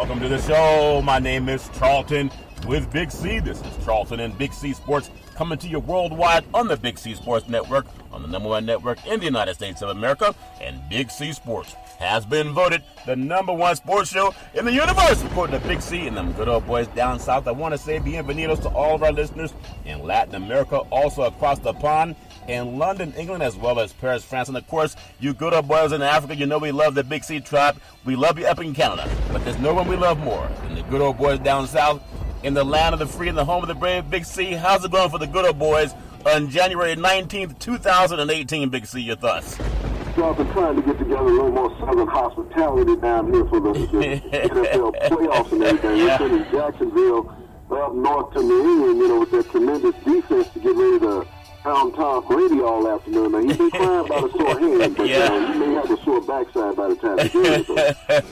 Welcome to the show. My name is Charlton with Big C. This is Charlton and Big C Sports coming to you worldwide on the Big C Sports Network, on the #1 network in the United States of America. And Big C Sports has been voted the #1 sports show in the universe, according to Big C and them good old boys down south. I want to say bienvenidos to all of our listeners in Latin America, also across the pond in London, England, as well as Paris, France. And of course, you good old boys in Africa, you know we love the Big C tribe. We love you up in Canada, but there's no one we love more than the good old boys down south in the land of the free and the home of the brave. Big C, how's it going for the good old boys on January 19th, 2018, Big C, your thoughts? Well, I've been trying to get together a little more Southern hospitality down here for the NFL playoffs and everything. Yeah. We're in Jacksonville, up north to New England, with that tremendous defense to get ready to pound Tom Brady all afternoon. Now, he's been crying about a sore hand, but he may have a sore backside by the time he gets it.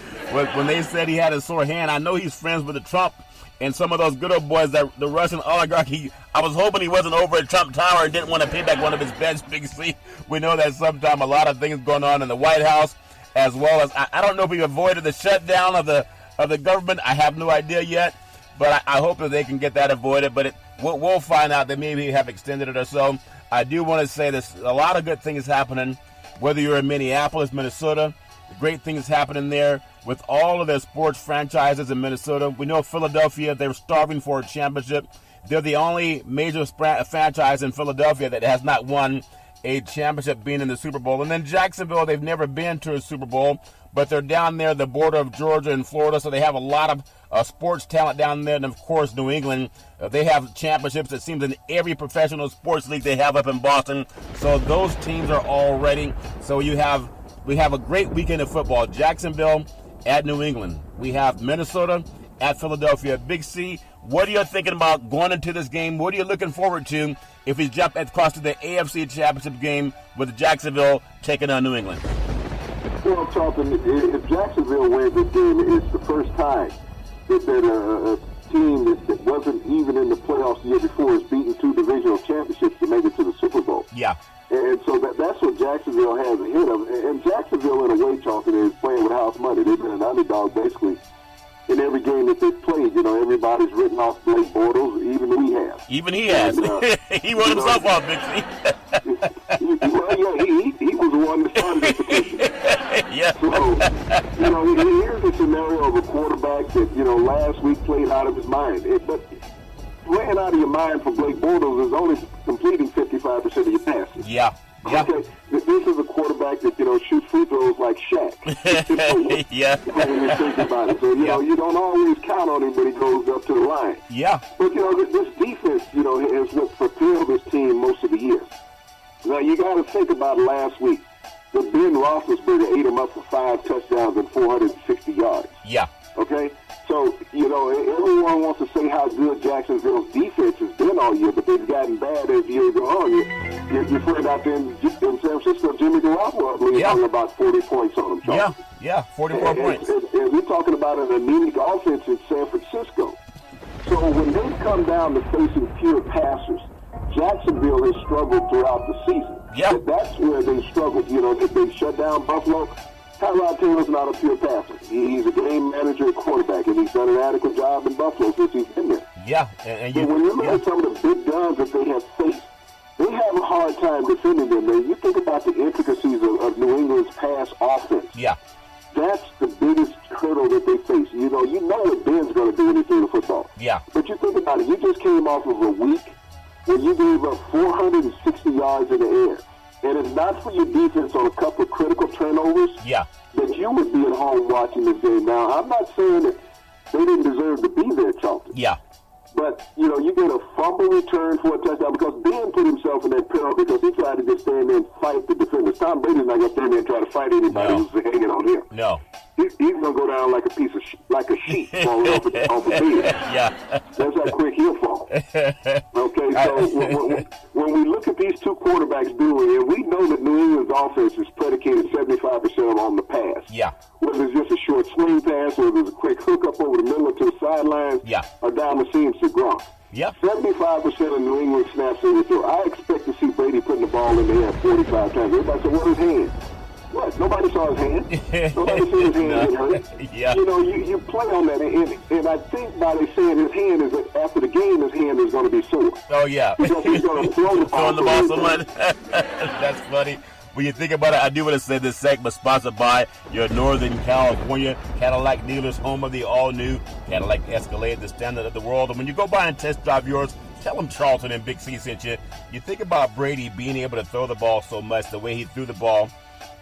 When they said he had a sore hand, I know he's friends with the Trump and some of those good old boys, that the Russian oligarch. I was hoping he wasn't over at Trump Tower and didn't want to pay back one of his bets, Big C. We know that sometimes a lot of things going on in the White House, as well as I don't know if he avoided the shutdown of the government. I have no idea yet, but I hope that they can get that avoided. But we'll find out. They maybe have extended it or so. I do want to say there's a lot of good things happening, whether you're in Minneapolis, Minnesota. Great things happening there with all of their sports franchises in Minnesota. We know Philadelphia, they're starving for a championship. They're the only major franchise in Philadelphia that has not won a championship, being in the Super Bowl. And then Jacksonville, they've never been to a Super Bowl, but they're down there, the border of Georgia and Florida, so they have a lot of sports talent down there. And, of course, New England, they have championships, it seems, in every professional sports league they have up in Boston. So those teams are all ready. So we have a great weekend of football. Jacksonville at New England. We have Minnesota at Philadelphia. Big C, what are you thinking about going into this game? What are you looking forward to if we jump across to the AFC Championship game with Jacksonville taking on New England? Well, Charlton, if Jacksonville wins this game, it's the first time that a team that wasn't even in the playoffs the year before has beaten 2 divisional championships to make it to the Super Bowl. Yeah. And so that's what Jacksonville has ahead of. And Jacksonville, in a way, Charlton, is playing with house money. They've been an underdog basically in every game that they've played. Everybody's written off Blake Bortles, even we have. Even he has. And, he wrote himself off, Big C. He was the one that started the petition. Yeah. So, here's a scenario of a quarterback that, last week played out of his mind. But playing out of your mind for Blake Bortles is only completing 55% of your passes. Yeah. Yeah. Okay, this is a quarterback that, shoots free throws like Shaq. Yeah. When you think about it. So, you don't always count on him when he goes up to the line. Yeah. But, this defense, has what propelled this team most of the year. Now, you got to think about last week. The Ben Roethlisberger ate him up for 5 touchdowns and 460 yards. Yeah. Okay? So, everyone wants to say how good Jacksonville's defense has been all year, but they've gotten bad as years go on. Your friend out there in San Francisco, Jimmy Garoppolo, I believe, hung about 40 points on him, Charles. Yeah, 44 points. And we're talking about an anemic offense in San Francisco. So when they come down to facing pure passers, Jacksonville has struggled throughout the season. Yeah. That's where they struggled. They shut down Buffalo. Tyrod Taylor's not a pure passer. He's a game manager and quarterback, and he's done an adequate job in Buffalo since he's been there. Yeah. But when you look at some of the big guns that they have faced, they have a hard time defending them. Now, you think about the intricacies of New England's pass offense. Yeah. That's the biggest hurdle that they face. You know what Ben's going to do when he throws the football. Yeah. But you think about it. You just came off of a week where you gave up 460 yards in the air. And if not for your defense on a couple of critical turnovers, that you would be at home watching this game. Now, I'm not saying that they didn't deserve to be there, Charlton. Yeah. But, you get a fumble return for a touchdown because Ben put himself in that penalty because he tried to just stand there and fight the defenders. Tom Brady's not going to stand there and try to fight anybody who's hanging on him. No. He's going to go down like a piece of like a sheet falling off a bed. Yeah. That's how quick he'll fall. Okay, so when we look at these two quarterbacks doing, and we know that New England's offense is predicated 75% on the pass. Yeah. Whether it's just a short swing pass, whether it's a quick hookup over the middle or to the sidelines, or down the seams to Gronk. Yeah. 75% of New England snaps in the throw. I expect to see Brady putting the ball in the air 45 times. Everybody said, what is hands? What? Nobody saw his hand. Nobody saw his hand get hurt. Yeah. You know, you play on that, and I think by they saying his hand is after the game, his hand is going to be sore. Oh yeah. Because he's going to throw the ball. Throwing the ball so much. That's funny. When you think about it, I do want to say this segment sponsored by your Northern California Cadillac dealers, home of the all-new Cadillac Escalade, the standard of the world. And when you go by and test drive yours, tell them Charlton and Big C sent you. You think about Brady being able to throw the ball so much, the way he threw the ball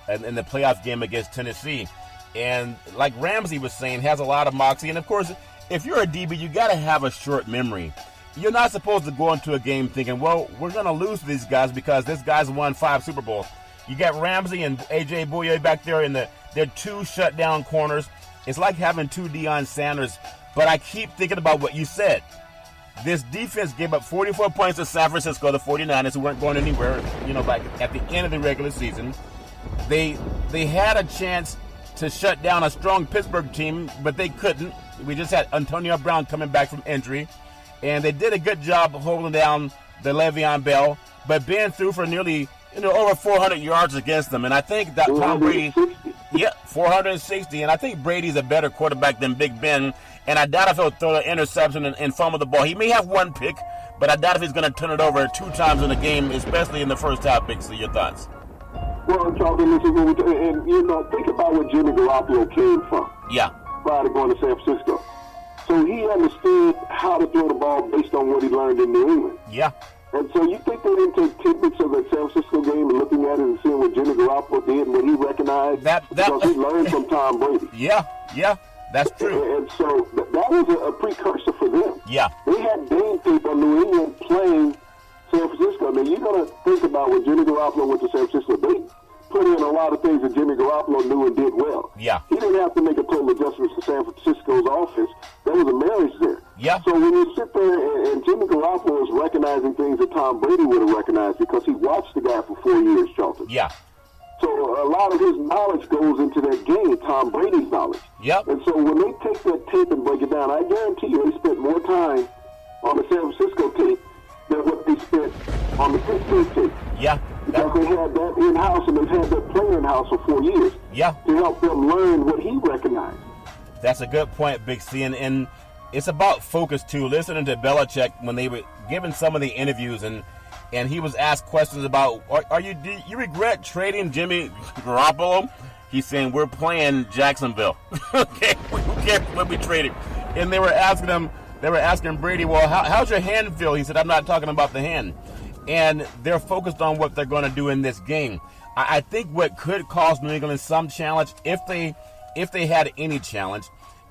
in the playoff game against Tennessee. And like Ramsey was saying, has a lot of moxie. And, of course, if you're a DB, you got to have a short memory. You're not supposed to go into a game thinking, well, we're going to lose to these guys because this guy's won 5 Super Bowls. You got Ramsey and A.J. Bouye back there in they're 2 shutdown corners. It's like having 2 Deion Sanders. But I keep thinking about what you said. This defense gave up 44 points to San Francisco, the 49ers, who weren't going anywhere, back at the end of the regular season. They had a chance to shut down a strong Pittsburgh team, but they couldn't. We just had Antonio Brown coming back from injury. And they did a good job holding down the Le'Veon Bell. But Ben threw for nearly over 400 yards against them. And I think that Tom Brady, 460. And I think Brady's a better quarterback than Big Ben. And I doubt if he'll throw an interception and fumble the ball. He may have 1 pick, but I doubt if he's going to turn it over 2 times in a game, especially in the first half. Big C, your thoughts? Well, Charlton, think about where Jimmy Garoppolo came from. Yeah. Prior to going to San Francisco. So he understood how to throw the ball based on what he learned in New England. Yeah. And so you think they didn't take tidbits of that San Francisco game and looking at it and seeing what Jimmy Garoppolo did and what he recognized? Because he learned from Tom Brady. Yeah, that's true. And so that was a precursor for them. Yeah. They had game tape on New England playing San Francisco. Now, you're going to think about when Jimmy Garoppolo went to San Francisco. They put in a lot of things that Jimmy Garoppolo knew and did well. Yeah. He didn't have to make a total adjustment to San Francisco's offense. There was a marriage there. Yeah. So when you sit there and Jimmy Garoppolo is recognizing things that Tom Brady would have recognized because he watched the guy for 4 years, Charlton. Yeah. So a lot of his knowledge goes into that game, Tom Brady's knowledge. Yep. And so when they take that tape and break it down, I guarantee you they spent more time on the San Francisco tape than what they spent on the Pittsburgh tape. Yeah. Because they had that in-house and they've had that player in-house for 4 years. Yeah. To help them learn what he recognized. That's a good point, Big C. And it's about focus, too. Listening to Belichick when they were giving some of the interviews and he was asked questions about, do you regret trading Jimmy Garoppolo? He's saying, we're playing Jacksonville. Okay, who cares when we trade him? And they were asking Brady, well, how's your hand feel? He said, I'm not talking about the hand. And they're focused on what they're going to do in this game. I think what could cause New England some challenge, if they had any challenge,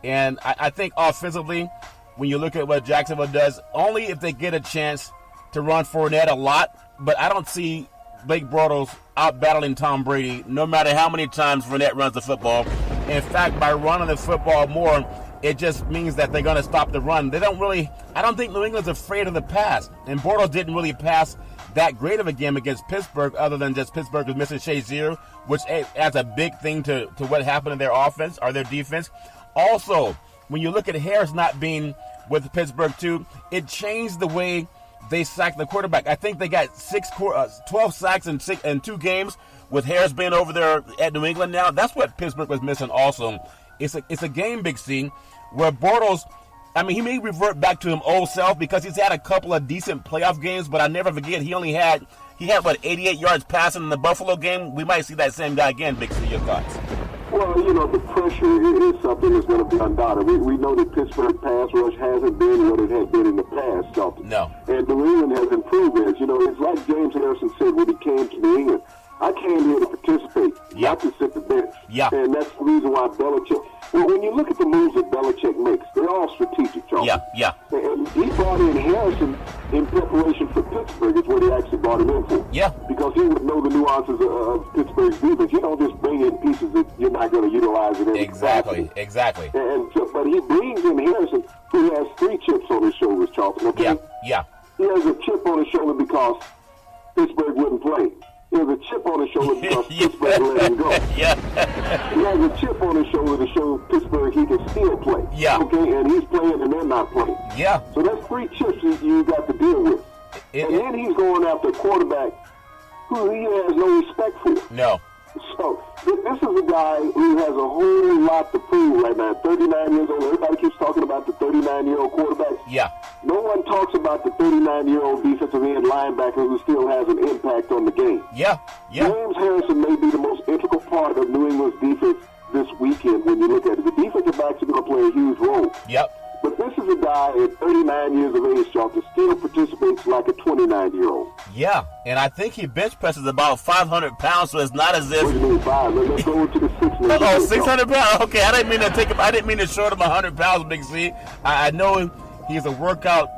and I think offensively, when you look at what Jacksonville does, only if they get a chance to run Fournette a lot, but I don't see Blake Bortles out-battling Tom Brady no matter how many times Fournette runs the football. In fact, by running the football more, it just means that they're going to stop the run. I don't think New England's afraid of the pass, and Bortles didn't really pass that great of a game against Pittsburgh other than just Pittsburgh was missing Shazier, which adds a big thing to what happened in their offense or their defense. Also, when you look at Harris not being with Pittsburgh too, it changed the way they sacked the quarterback. I think they got 12 sacks in 2 games with Harris being over there at New England now. That's what Pittsburgh was missing also. It's a game, Big C, where Bortles, he may revert back to his old self because he's had a couple of decent playoff games, but I never forget he had 88 yards passing in the Buffalo game. We might see that same guy again, Big C. Your thoughts? Well, the pressure is something that's going to be undoubted. We know that Pittsburgh pass rush hasn't been what it had been in the past, Charlton. No. And New England has improved this. It's like James Harrison said when he came to New England. I came here to participate, not to sit the bench. Yeah. And that's the reason why Belichick. Well, when you look at the moves that Belichick makes, they're all strategic, Charlton. Yeah. And he brought in Harrison in preparation for Pittsburgh, is what he actually brought him in for. Yeah. Because he would know the nuances of Pittsburgh's defense. You don't just bring in pieces that you're not going to utilize it in. Exactly. But he brings in Harrison, who has 3 chips on his shoulders, Charlton, okay? Yeah. He has a chip on his shoulder because Pittsburgh wouldn't play. He has a chip on his shoulder because Pittsburgh let him go. Yeah. He has a chip on his shoulder to show Pittsburgh he can still play. Yeah. Okay, and he's playing and they're not playing. Yeah. So that's 3 chips you got to deal with. And then he's going after a quarterback who he has no respect for. No. So This is a guy who has a whole lot to prove right now. 39 years old. Everybody keeps talking about the 39-year-old quarterback. Yeah. No one talks about the 39-year-old defensive end linebacker who still has an impact on the game. Yeah. James Harrison may be the most integral part of New England's defense this weekend when you look at it. The defensive backs are going to play a huge role. Yep. But this is a guy at 39 years of age, Charles, that still participates like a 29-year-old. Yeah, and I think he bench presses about 500 pounds, so it's not as if... What do you mean 5? Let's go to the 6. Oh, 600 pounds. Okay, I didn't mean to take him. I didn't mean to short him 100 pounds, Big C. I know he's a workout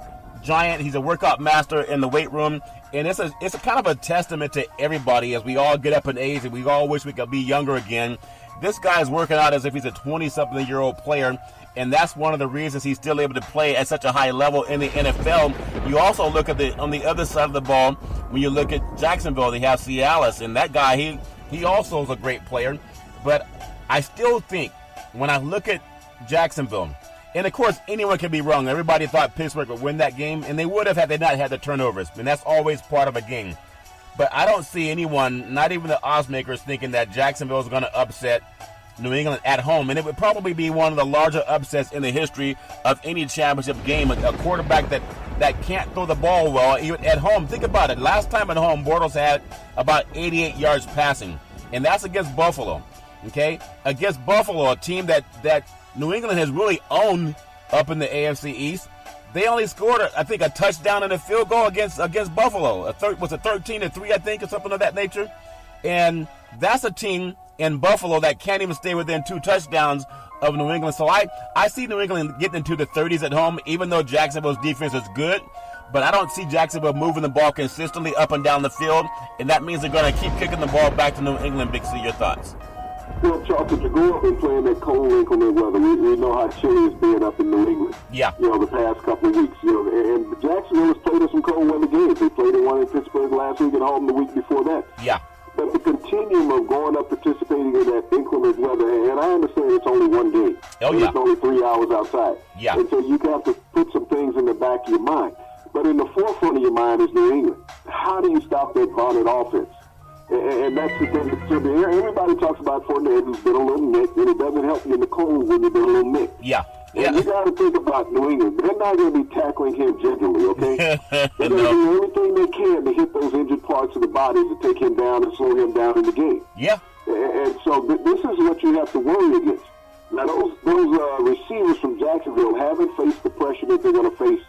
giant. He's a workout master in the weight room, and it's a kind of a testament to everybody as we all get up in age and we all wish we could be younger again. This guy's working out as if he's a 20-something-year-old player, and that's one of the reasons he's still able to play at such a high level in the NFL. You also look at on the other side of the ball, when you look at Jacksonville, they have Cialis, and that guy, he also is a great player. But I still think, when I look at Jacksonville, and of course, anyone can be wrong. Everybody thought Pittsburgh would win that game, and they would have had they not had the turnovers, and that's always part of a game. But I don't see anyone, not even the odds makers, thinking that Jacksonville is going to upset New England at home. And it would probably be one of the larger upsets in the history of any championship game. A quarterback that can't throw the ball well, even at home. Think about it. Last time at home, Bortles had about 88 yards passing. And that's against Buffalo. Okay? Against Buffalo, a team that New England has really owned up in the AFC East. They only scored, I think, a touchdown and a field goal against Buffalo. Was it 13-3, I think, or something of that nature? And that's a team in Buffalo that can't even stay within 2 touchdowns of New England. So I see New England getting into the 30s at home, even though Jacksonville's defense is good. But I don't see Jacksonville moving the ball consistently up and down the field. And that means they're going to keep kicking the ball back to New England. Big C, your thoughts? Well, Charles, if you go up and play in that cold, inclement weather, we know how chilly it's been up in New England. Yeah. The past couple of weeks. And Jacksonville has played in some cold weather games. They played in one in Pittsburgh last week at home the week before that. Yeah. But the continuum of going up participating in that inclement weather, and I understand it's only one game. Oh, yeah. It's only 3 hours outside. Yeah. And so you have to put some things in the back of your mind. But in the forefront of your mind is New England. How do you stop that vaunted offense? And that's the thing. So everybody talks about Fournette, who's been a little nicked, and it doesn't help you in the cold when you've been a little nicked. Yeah. And you got to think about New England. They're not going to be tackling him gingerly, okay? They're going to do everything they can to hit those injured parts of the body to take him down and slow him down in the game. Yeah. And so this is what you have to worry against. Now, those receivers from Jacksonville haven't faced the pressure that they're going to face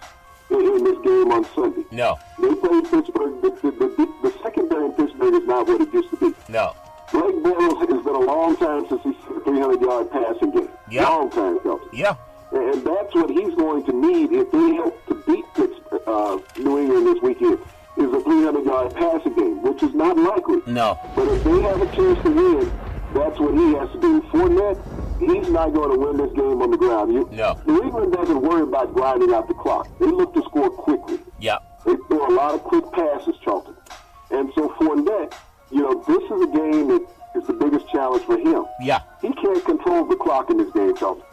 in this game on Sunday. No. They played Pittsburgh. The secondary in Pittsburgh is not what it used to be. No. Blake Bortles, it's been a long time since he's seen a 300-yard passing game. Yeah. Long time, Celtics. Yeah. And that's what he's going to need if they help to beat New England this weekend, is a 300-yard passing game, which is not likely. No. But if they have a chance to win, that's what he has to do. Fournette, he's not going to win this game on the ground. No. New England doesn't worry about grinding out the clock. They look to score quickly. Yeah. They throw a lot of quick passes, Charlton. And so Fournette, this is a game that is the biggest challenge for him. Yeah. He can't control the clock in this game, Charlton.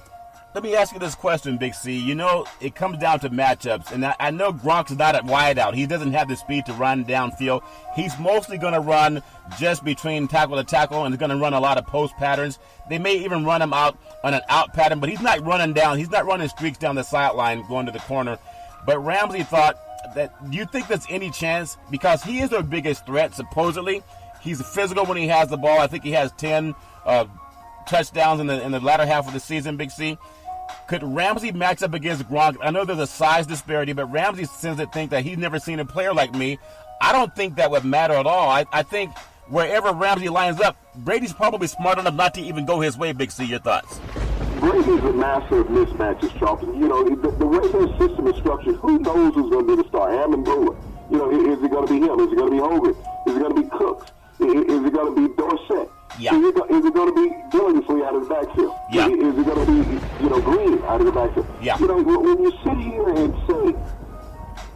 Let me ask you this question, Big C. It comes down to matchups, and I know Gronk's not at wide out. He doesn't have the speed to run downfield. He's mostly going to run just between tackle to tackle, and he's going to run a lot of post patterns. They may even run him out on an out pattern, but he's not running down. He's not running streaks down the sideline going to the corner. But Ramsey thought that, do you think there's any chance? Because he is their biggest threat, supposedly. He's physical when he has the ball. I think he has 10 touchdowns in the latter half of the season, Big C. Could Ramsey match up against Gronk? I know there's a size disparity, but Ramsey seems to think that he's never seen a player like me. I don't think that would matter at all. I think wherever Ramsey lines up, Brady's probably smart enough not to even go his way, Big C. Your thoughts? Brady's a master of mismatches, Charlton. The way their system is structured, who knows who's going to be the star? Amendola. Is it going to be him? Is it going to be Hogan? Is it going to be Cooks? Is it going to be Dorsett? Yeah. Is it going to be Billingsley out of the backfield? Yeah. Is it going to be, Green out of the backfield? Yeah. When you sit here and say,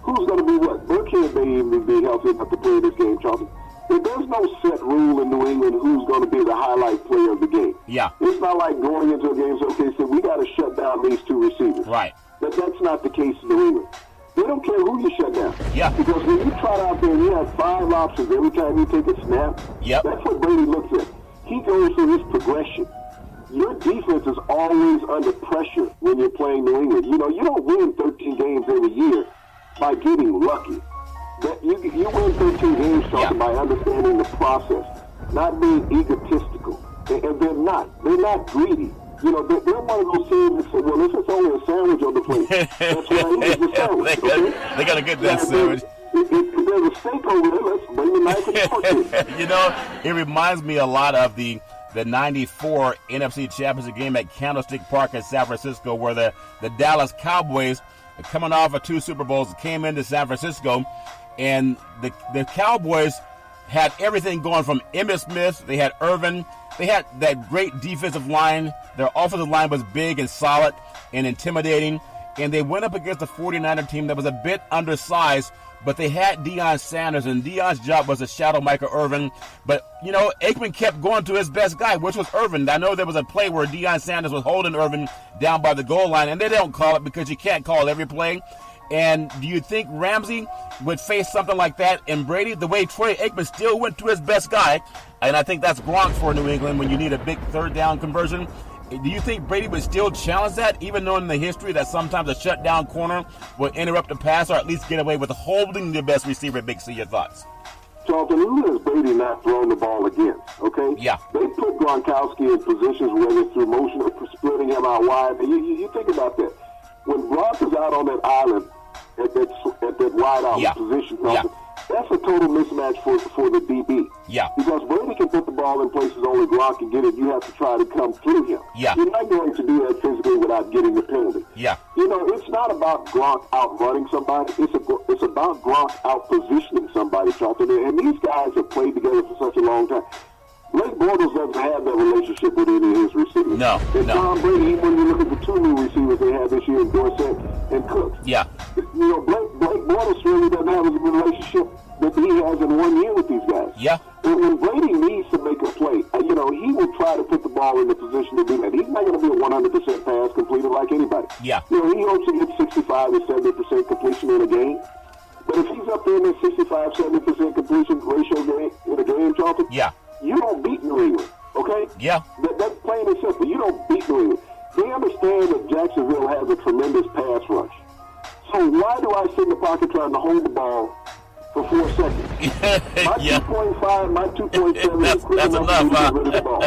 who's going to be what? Burkhead may even be healthy enough to play this game, Charlton. There's no set rule in New England who's going to be the highlight player of the game. Yeah. It's not like going into a game, so we got to shut down these two receivers. Right. That's not the case in New England. They don't care who you shut down. Yeah. Because when you trot out there and you have 5 options every time you take a snap, yep. That's what Brady looks at. he goes through his progression. Your defense is always under pressure when you're playing New England. You know, you don't win 13 games every year by getting lucky. That you win 13 games, Charlton, by understanding the process, not being egotistical. And they're not. They're not greedy. You know, they're one of those teams that say, well, this is only a sandwich on the plate. That's why I eat the sandwich. They got to get that sandwich. If there's a steak over there, let's bring the knife and fork in. You know, it reminds me a lot of the 94 NFC Championship game at Candlestick Park in San Francisco, where the Dallas Cowboys, coming off of 2 Super Bowls, came into San Francisco, and the Cowboys had everything going from Emmitt Smith. They had Irvin. They had that great defensive line. Their offensive line was big and solid and intimidating. And they went up against the 49er team that was a bit undersized, but they had Deion Sanders, and Deion's job was to shadow Michael Irvin. But, you know, Aikman kept going to his best guy, which was Irvin. I know there was a play where Deion Sanders was holding Irvin down by the goal line, and they don't call it because you can't call every play. And do you think Ramsey would face something like that in Brady? The way Troy Aikman still went to his best guy, and I think that's Gronk for New England when you need a big third down conversion. Do you think Brady would still challenge that, even knowing the history that sometimes a shutdown corner will interrupt the pass or at least get away with holding the best receiver? Big C, your thoughts? Charlton, who has Brady not thrown the ball against, okay? Yeah. They put Gronkowski in positions, whether it's through motion or splitting him out wide. You think about that. When Gronk is out on that island at that wide out position, Charlton, that's a total mismatch for the DB. Yeah. Because Brady can put the ball in places only Gronk can get it. You have to try to come through him. Yeah. You're not going to do that physically without getting the penalty. Yeah. You know, it's not about Gronk outrunning somebody. It's about Gronk out-positioning somebody, Charlton. And these guys have played together for such a long time. Blake Bortles doesn't have that relationship with any of his receivers. No. Tom Brady, when you look at the 2 new receivers they have this year, Dorsett and Cook. Yeah. You know, Blake Bortles really doesn't have a relationship that he has in 1 year with these guys. Yeah. And when Brady needs to make a play, you know, he will try to put the ball in the position to do that. He's not going to be a 100% pass completer like anybody. Yeah. You know, he hopes to get 65 to 70% completion in a game. But if he's up there in that 65, 70% completion ratio in a game, Charlton, you don't beat New England, okay? Yeah. That's plain and simple. You don't beat New England. They understand that Jacksonville has a tremendous pass rush. So why do I sit in the pocket trying to hold the ball for 4 seconds? My 2.5, my 2.7 that's enough, huh? Rid of the ball.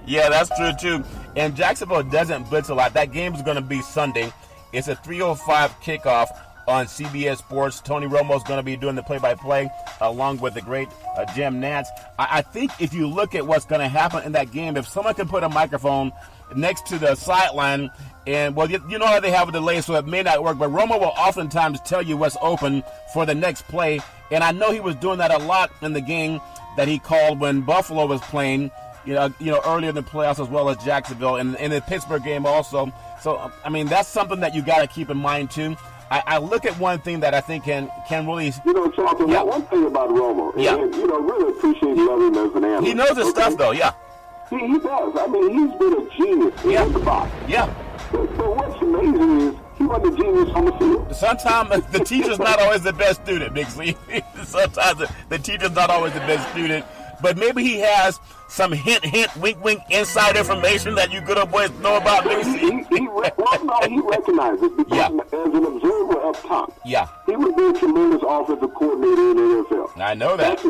Yeah, that's true, too. And Jacksonville doesn't blitz a lot. That game is going to be Sunday. It's a 3:05 kickoff on CBS Sports. Tony Romo's going to be doing the play-by-play along with the great Jim Nantz. I think if you look at what's going to happen in that game, if someone can put a microphone next to the sideline, and, well, you know how they have a delay, so it may not work, but Romo will oftentimes tell you what's open for the next play, and I know he was doing that a lot in the game that he called when Buffalo was playing, you know, earlier in the playoffs as well as Jacksonville, and in the Pittsburgh game also. So, I mean, that's something that you got to keep in mind, too. I look at one thing that I think can really... You know, Charlton, one thing about Romo, and, you know, really appreciate loving him as an analyst. He knows his stuff, though, He does. I mean, he's been a genius in the box. Yeah. But what's amazing is he wasn't a genius on the field. Sometimes the teacher's not always the best student, Big C. Sometimes the teacher's not always the best student. But maybe he has some hint, wink, inside information that you good old boys know about, Big C. He recognizes because as an observer up top, he would be a tremendous offensive coordinator in the NFL. I know that.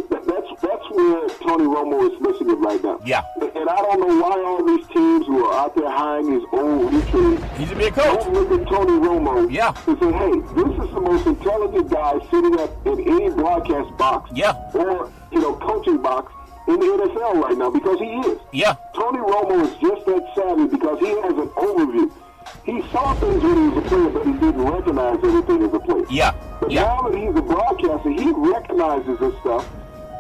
That's where Tony Romo is missing it right now. Yeah. And I don't know why all these teams who are out there hiring these old retreats. He should be a coach. Don't look at Tony Romo and say, hey, this is the most intelligent guy sitting up in any broadcast box or, you know, coaching box in the NFL right now, because he is. Yeah. Tony Romo is just that savvy because he has an overview. He saw things when he was a player, but he didn't recognize everything as a player. But now that he's a broadcaster, he recognizes this stuff.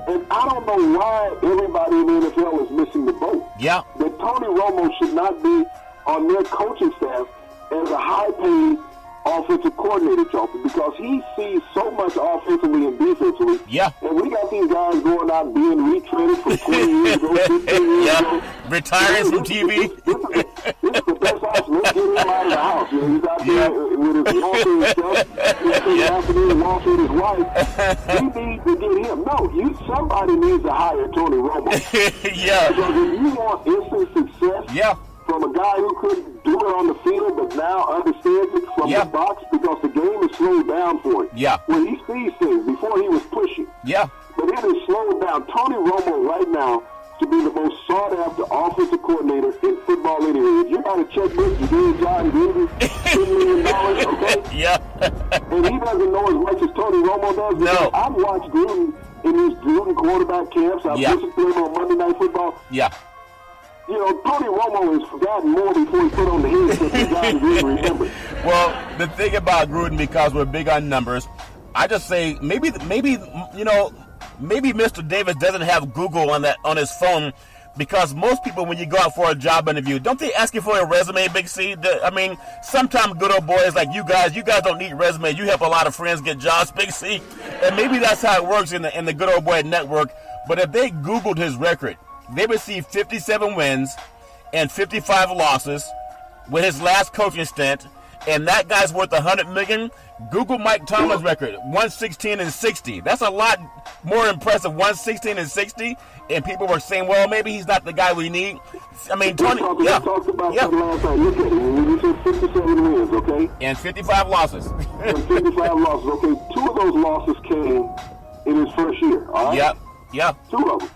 And I don't know why everybody in the NFL is missing the boat. That Tony Romo should not be on their coaching staff as a high-paid offensive coordinator, Charlton, because he sees so much offensively and defensively. And we got these guys going out and being retreaded for 20 years ago, 15 years ago. Retiring from TV. This is the best option. Let's get him him out of the house. You know, he's out there with his walker and stuff. He's afternoon walking with his wife. We need to get him. No, somebody needs to hire Tony Romo. Yeah. Because if you want instant success from a guy who couldn't do it on the field but now understands it from the box because the game is slowed down for him. Yeah. When he sees things, before he was pushing. Yeah. But it is slowed down. Tony Romo right now to be the most sought-after offensive coordinator in football anyway. If you got a checkbook, you gave John Gruden $10 million, okay? Yeah. And he doesn't know as much as Tony Romo does. No. I've watched Gruden in these Gruden quarterback camps. I've listened to him on Monday Night Football. Yeah. You know, Tony Romo has forgotten more before he put on the headset than John Gruden remembers. Well, the thing about Gruden, because we're big on numbers, I just say maybe Mr. Davis doesn't have Google on his phone, because most people, when you go out for a job interview, don't they ask you for a resume, Big C? I mean, sometimes good old boys like you guys don't need resumes. You help a lot of friends get jobs, Big C. And maybe that's how it works in the good old boy network. But if they Googled his record, they received 57 wins and 55 losses with his last coaching stint, and that guy's worth $100 million. Google Mike Tomlin's record, 116-60. That's a lot more impressive, 116-60. And people were saying, well, maybe he's not the guy we need. I mean, Tony, we talked about that last night. Look at it. When you said 57 wins, okay? And 55 losses. And 55 losses, okay? 2 of those losses came in his first year, all right? Yeah. 2 of them.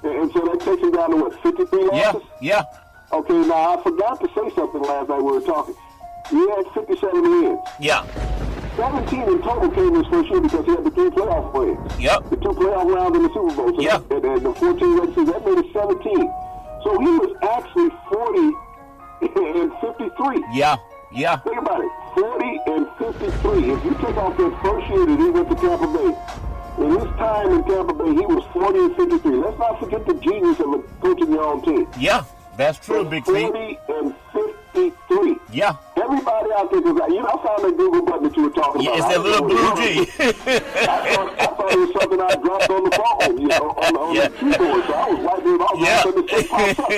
And so that takes him down to, what, 53 losses? Yeah. Okay, now I forgot to say something last night when we were talking. He had 57 wins. Yeah. 17 in total came his first year because he had the 3 playoff wins. Yep. The 2 playoff rounds in the Super Bowl. So and the 14 regular season, that made it 17. So he was actually 40 and 53. Yeah. Think about it. 40 and 53. If you take off that first year that he went to Tampa Bay, in his time in Tampa Bay, he was 40 and 53. Let's not forget the genius of coaching your own team. Yeah, that's true, Big C. 40 and 53. Yeah. Everybody out there, because I found that Google button that you were talking about. It's that little blue G. I thought it was something I dropped on the phone, on the keyboard. So I was writing it off. Yeah. And it pops up,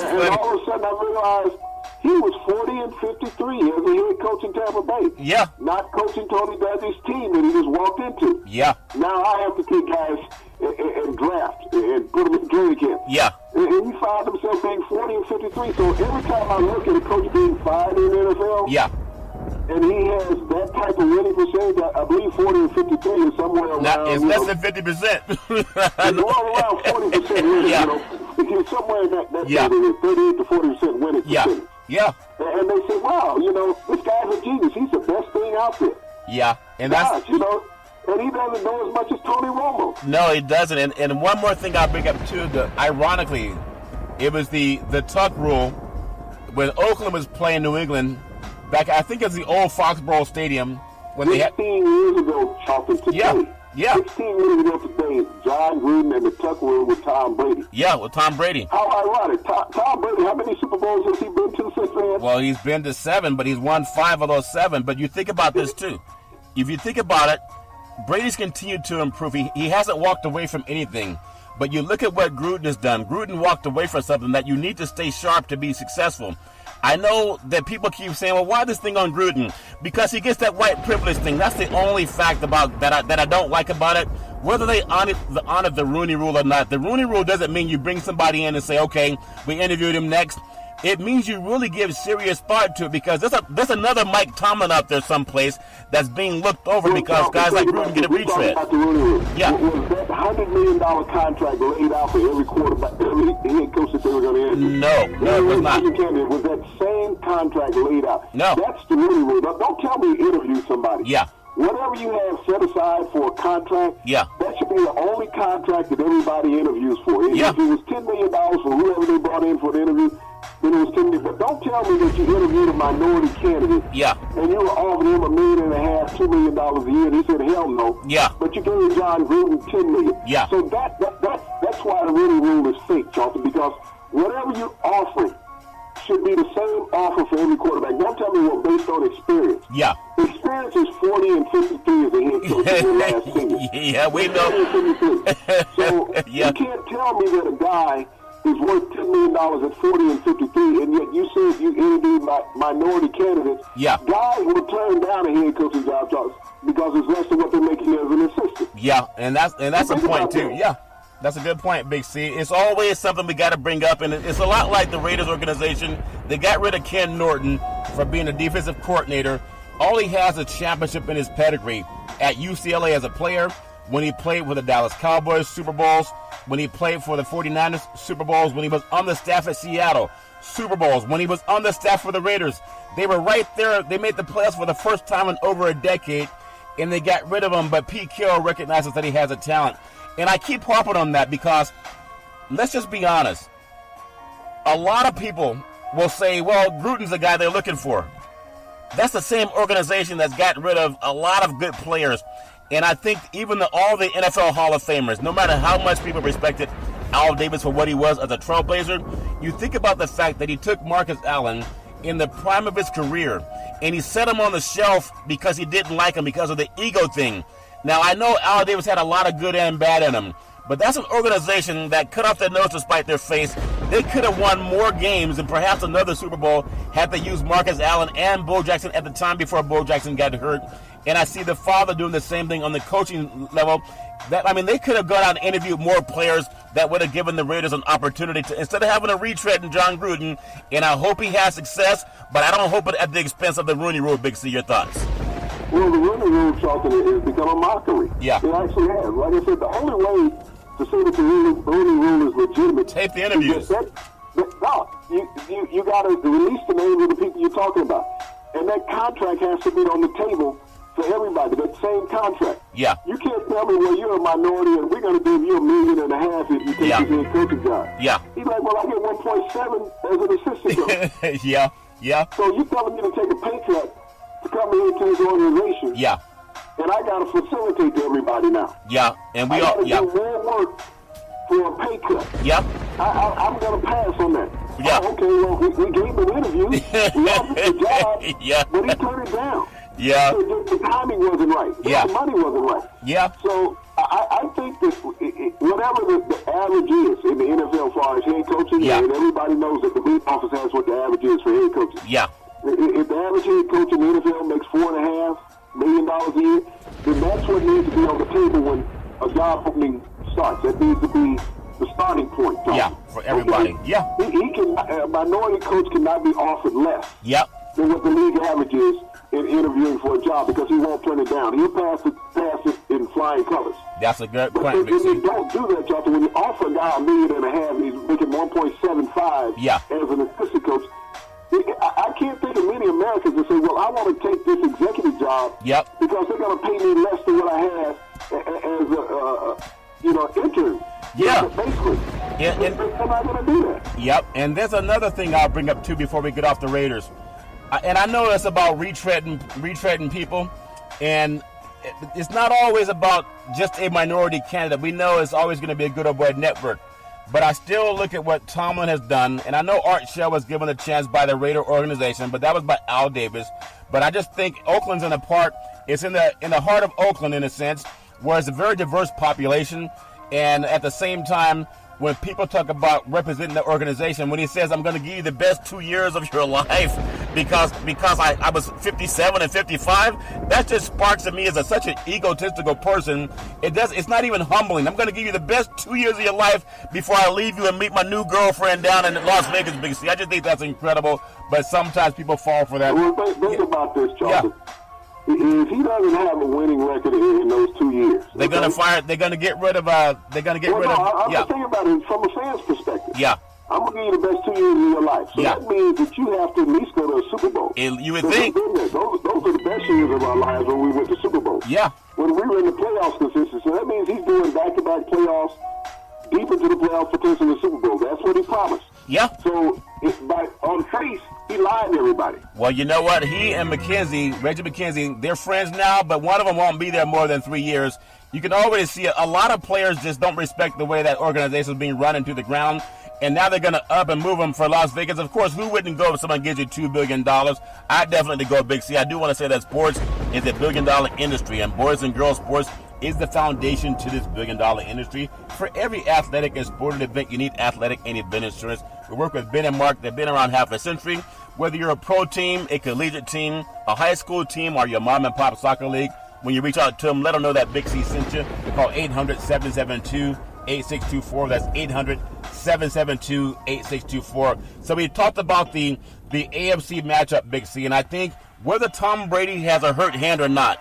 and all of a sudden I realized he was 40 and 53 as a head coach in Tampa Bay. Yeah. Not coaching Tony Dungy's team that he just walked into. Yeah. Now I have to take guys and draft and put them in training camp. Yeah. And he found himself being 40 and 53. So every time I look at a coach being fired in the NFL, and he has that type of winning percentage, I believe 40 and 53 is somewhere around. It's less than 50%. It's around 40% winning, It's somewhere in that 38 to 40% winning percentage. Yeah. And they say, wow, this guy's a genius. He's the best thing out there. Yeah. And and he doesn't know as much as Tony Romo. No, he doesn't. And one more thing I'll bring up too, ironically, it was the Tuck rule when Oakland was playing New England back, I think it's the old Foxborough Stadium. When 16 years ago, Charlton, today. Yeah. 16 years ago today, John Gruden and the Tuck rule with Tom Brady. Yeah, with Tom Brady. How ironic. Tom Brady, how many Super Bowls has he been to since then? Well, he's been to 7, but he's won 5 of those 7. But you think about this too. If you think about it, Brady's continued to improve. He hasn't walked away from anything. But you look at what Gruden has done. Gruden walked away from something that you need to stay sharp to be successful. I know that people keep saying, well, why this thing on Gruden? Because he gets that white privilege thing. That's the only fact about that I don't like about it. Whether they honor the Rooney Rule or not, the Rooney Rule doesn't mean you bring somebody in and say, okay, we interviewed him next. It means you really give serious thought to it, because there's another Mike Tomlin out there someplace that's being looked over because guys like Gruden get a retread. Yeah. Was that $100 million contract laid out for every quarterback, every head coach that they were going to interview? No, it was not. Was that same contract laid out? No. That's the Rooney Rule. Now, don't tell me you interviewed somebody. Yeah. Whatever you have set aside for a contract, that should be the only contract that everybody interviews for. If it was $10 million for whoever they brought in for the interview, then it was $10 million. But don't tell me that you interviewed a minority candidate, and you were offering him $1.5 million, $2 million a year, and he said, hell no. But you gave John Gruden $10 million. So that's why the Rooney Rule is fake, Charlton, because whatever you're offering should be the same offer for every quarterback. Don't tell me what based on experience. Experience is 40 and 53 as a head coach in your last tenure. We know. So you can't tell me that a guy is worth $10 million at 40 and 53, and yet you said you interviewed minority candidates. Yeah. Guys will turn down a head coaching job because it's less than what they're making as an assistant. Yeah, and that's a point too. Yeah, that's a good point, Big C. It's always something we got to bring up, and it's a lot like the Raiders organization. They got rid of Ken Norton for being a defensive coordinator. All he has is a championship in his pedigree at UCLA as a player, when he played for the Dallas Cowboys Super Bowls, when he played for the 49ers Super Bowls, when he was on the staff at Seattle Super Bowls, when he was on the staff for the Raiders. They were right there. They made the playoffs for the first time in over a decade, and they got rid of him, but Pete Carroll recognizes that he has a talent. And I keep harping on that because, let's just be honest, a lot of people will say, well, Gruden's the guy they're looking for. That's the same organization that's got rid of a lot of good players. And I think even all the NFL Hall of Famers, no matter how much people respected Al Davis for what he was as a trailblazer, you think about the fact that he took Marcus Allen in the prime of his career, and he set him on the shelf because he didn't like him because of the ego thing. Now, I know Al Davis had a lot of good and bad in him, but that's an organization that cut off their nose to spite their face. They could have won more games and perhaps another Super Bowl had they used Marcus Allen and Bo Jackson at the time before Bo Jackson got hurt. And I see the father doing the same thing on the coaching level. They could have gone out and interviewed more players that would have given the Raiders an opportunity to, instead of having a retread in John Gruden. And I hope he has success, but I don't hope it at the expense of the Rooney Rule. Big C, your thoughts? Well, the Rooney Rule, Charlton, has become a mockery. Yeah. It actually has. Like I said, the only way to say that the Rooney Rule is legitimate. Tape the interviews. You got to release the names of the people you're talking about. And that contract has to be on the table for everybody, that same contract. Yeah. You can't tell me, well, you're a minority and we're going to give you $1.5 million if you take this head coaching job. Yeah. He's like, well, I get 1.7 as an assistant coach. Yeah. So you're telling me to take a pay cut to come into this organization. Yeah. And I got to facilitate to everybody now. Yeah. And we I all, do more work for a pay cut. Yep. I'm going to pass on that. Yeah. Oh, okay, well, we gave him an interview. We offered the job, but he turned it down. Yeah. The timing wasn't right. Yeah. The money wasn't right. Yeah. So I think that whatever the average is in the NFL as far as head coaching, and everybody knows that the league office has what the average is for head coaching. Yeah. If the average head coach in the NFL makes $4.5 million a year, then that's what needs to be on the table when a job opening starts. That needs to be the starting point. Tom. Yeah, for everybody. Okay? Yeah. A minority coach cannot be offered less than what the league average is in interviewing for a job because he won't turn it down. He'll pass it in flying colors. That's a good but point. If you don't do that, Jonathan, when you offer a guy $1.5 million and he's making 1.75 as an assistant coach, I can't think of many Americans that say, well, I want to take this executive job because they're going to pay me less than what I have as a intern. Yeah. Basically. They're not going to do that. Yep. And there's another thing I'll bring up, too, before we get off the Raiders. And I know it's about retreading people. And it's not always about just a minority candidate. We know it's always going to be a good old boy network. But I still look at what Tomlin has done. And I know Art Shell was given a chance by the Raider organization, but that was by Al Davis. But I just think Oakland's in a part, it's in the heart of Oakland in a sense, where it's a very diverse population. And at the same time, when people talk about representing the organization, when he says, I'm going to give you the best 2 years of your life because I was 57 and 55, that just sparks in me as such an egotistical person. It's not even humbling. I'm going to give you the best 2 years of your life before I leave you and meet my new girlfriend down in Las Vegas, Big C. I just think that's incredible, but sometimes people fall for that. Well, think about this, Charlie. Yeah. If he doesn't have a winning record in those 2 years, they're going to fire. They're going to get rid of. I'm thinking about it from a fan's perspective. Yeah. I'm going to give you the best 2 years of your life. So that means that you have to at least go to a Super Bowl. You would think. Those are the best years of our lives when we went to Super Bowl. Yeah. When we were in the playoffs consistently. So that means he's doing back-to-back playoffs, deep into the playoffs, potentially the Super Bowl. That's what he promised. Yeah. So on face, he lied to everybody. Well, you know what? He and Reggie McKenzie, they're friends now, but one of them won't be there more than 3 years. You can already see a lot of players just don't respect the way that organization is being run into the ground. And now they're going to up and move them for Las Vegas. Of course, who wouldn't go if someone gives you $2 billion? I'd definitely go Big C. I do want to say that sports is a $1 billion industry, and boys and girls sports is the foundation to this billion-dollar industry. For every athletic and sporting event, you need athletic and event insurance. We work with Ben and Mark. They've been around half a century. Whether you're a pro team, a collegiate team, a high school team, or your mom and pop soccer league, when you reach out to them, let them know that Big C sent you. Call 800-772-8624. That's 800-772-8624. So we talked about the AFC matchup, Big C, and I think whether Tom Brady has a hurt hand or not,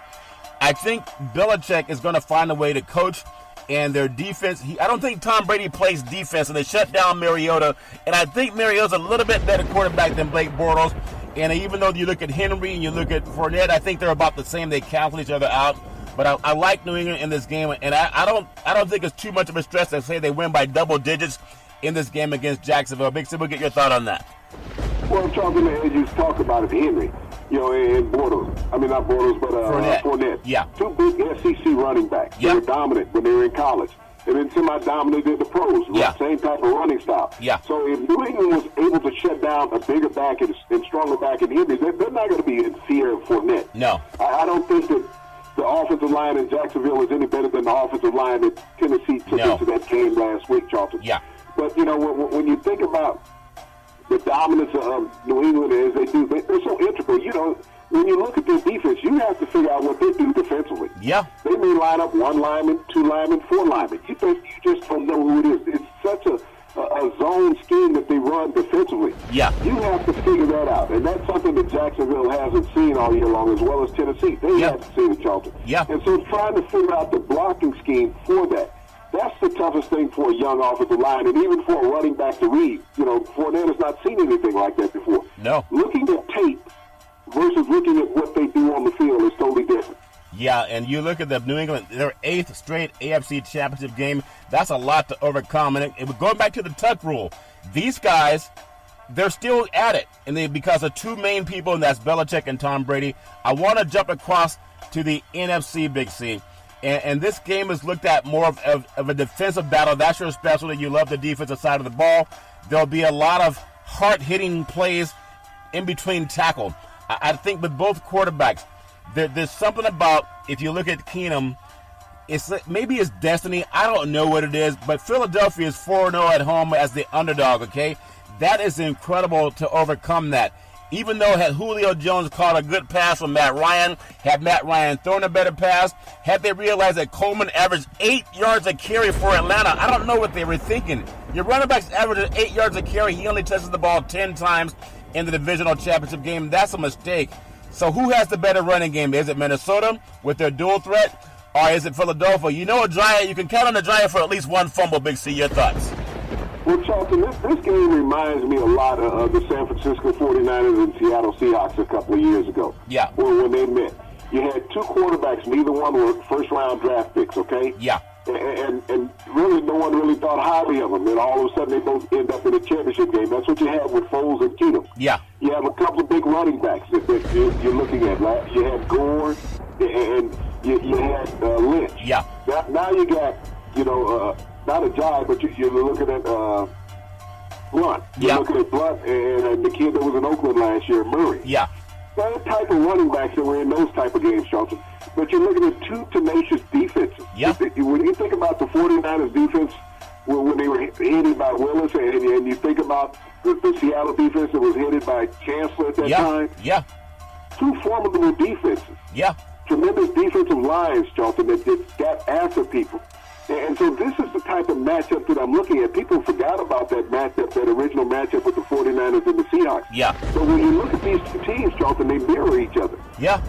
I think Belichick is going to find a way to coach and their defense. I don't think Tom Brady plays defense, and they shut down Mariota. And I think Mariota's a little bit better quarterback than Blake Bortles. And even though you look at Henry and you look at Fournette, I think they're about the same. They cancel each other out. But I like New England in this game, and I don't think it's too much of a stretch to say they win by double digits in this game against Jacksonville. Big C, we'll get your thought on that. Well, talking as you talk about it, Henry, and Bortles. I mean, not Bortles, but Fournette. Yeah. Two big SEC running backs. Yeah. They were dominant when they were in college. And then semi-dominant in the pros. Yeah. Same type of running style. Yeah. So if New England was able to shut down a bigger back and stronger back in Henry, they're not going to be in fear of Fournette. No. I don't think that the offensive line in Jacksonville is any better than the offensive line that Tennessee took into that game last week, Charlton. Yeah. But, when you think about the dominance of New England as they do, they're so integral. When you look at their defense, you have to figure out what they do defensively. Yeah. They may line up 1 lineman, 2 linemen, 4 linemen. You just don't know who it is. It's such a zone scheme that they run defensively. Yeah. You have to figure that out. And that's something that Jacksonville hasn't seen all year long, as well as Tennessee. They haven't seen it, Charlton. Yeah. And so trying to figure out the blocking scheme for that, that's the toughest thing for a young offensive line, and even for a running back to read. Fournette has not seen anything like that before. No. Looking at tape versus looking at what they do on the field is totally different. Yeah, and you look at the New England, their 8th straight AFC Championship game. That's a lot to overcome. And going back to the tuck rule, these guys, they're still at it, and because of 2 main people, and that's Belichick and Tom Brady. I want to jump across to the NFC, Big C. And this game is looked at more of a defensive battle. That's your specialty. You love the defensive side of the ball. There'll be a lot of hard-hitting plays in between tackle. I think with both quarterbacks, there's something about, if you look at Keenum, maybe it's destiny. I don't know what it is, but Philadelphia is 4-0 at home as the underdog, okay? That is incredible to overcome that. Even though had Julio Jones caught a good pass from Matt Ryan, had Matt Ryan thrown a better pass, had they realized that Coleman averaged 8 yards a carry for Atlanta, I don't know what they were thinking. Your running back's averaging 8 yards a carry. He only touches the ball 10 times in the divisional championship game. That's a mistake. So who has the better running game? Is it Minnesota with their dual threat, or is it Philadelphia? You can count on the Giant for at least 1 fumble, Big C. Your thoughts? Well, Charlton, this game reminds me a lot of the San Francisco 49ers and Seattle Seahawks a couple of years ago. Yeah. When they met. You had 2 quarterbacks, neither one were first-round draft picks, okay? Yeah. And really, no one really thought highly of them. And all of a sudden, they both end up in a championship game. That's what you have with Foles and Keenum. Yeah. You have a couple of big running backs that you're looking at. Right? You had Gore and you had Lynch. Yeah. Now you got, not a Jai, but you're looking at Blunt. You're looking at Blunt and the kid that was in Oakland last year, Murray. Yeah. That type of running backs that were in those type of games, Charlton. But you're looking at 2 tenacious defenses. Yeah. When you think about the 49ers defense, when they were headed by Willis, and you think about the Seattle defense that was headed by Chancellor at that time. Yeah. 2 formidable defenses. Yeah. Tremendous defensive lines, Charlton, that got after people. And so this is the type of matchup that I'm looking at. People forgot about that matchup, that original matchup with the 49ers and the Seahawks. Yeah. So when you look at these 2 teams, Charlton, they mirror each other. Yeah,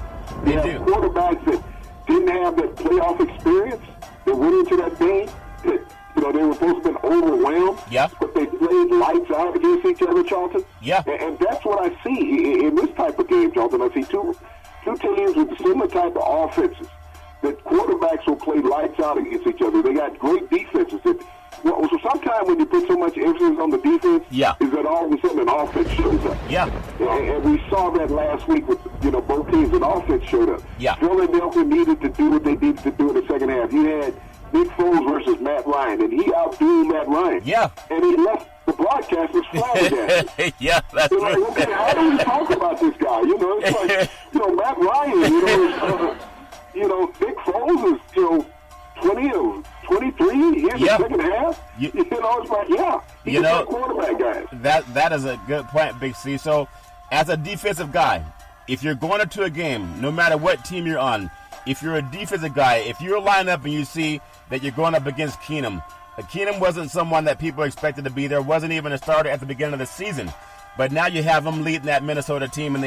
they do. Quarterbacks that didn't have that playoff experience, that went into that game, that they were supposed to have been overwhelmed, but they played lights out against each other, Charlton. Yeah. And that's what I see in this type of game, Charlton. I see two teams with similar type of offenses. That quarterbacks will play lights out against each other. They got great defenses. So sometimes when you put so much emphasis on the defense, is that all of a sudden an offense shows up. Yeah. And we saw that last week with both teams. An offense showed up. Yeah. Philadelphia needed to do what they needed to do in the second half. You had Nick Foles versus Matt Ryan, and he outdo Matt Ryan. Yeah. And he left the broadcasters flabbergasted. Yeah, that's right. Okay, how do we talk about this guy? It's like, Matt Ryan, Nick Foles is, 20 of 23 in the second half. It's like, he's a quarterback guy. That is a good point, Big C. So, as a defensive guy, if you're going into a game, no matter what team you're on, if you're a defensive guy, if you're lined up and you see that you're going up against Keenum, Keenum wasn't someone that people expected to be there, wasn't even a starter at the beginning of the season. But now you have him leading that Minnesota team, and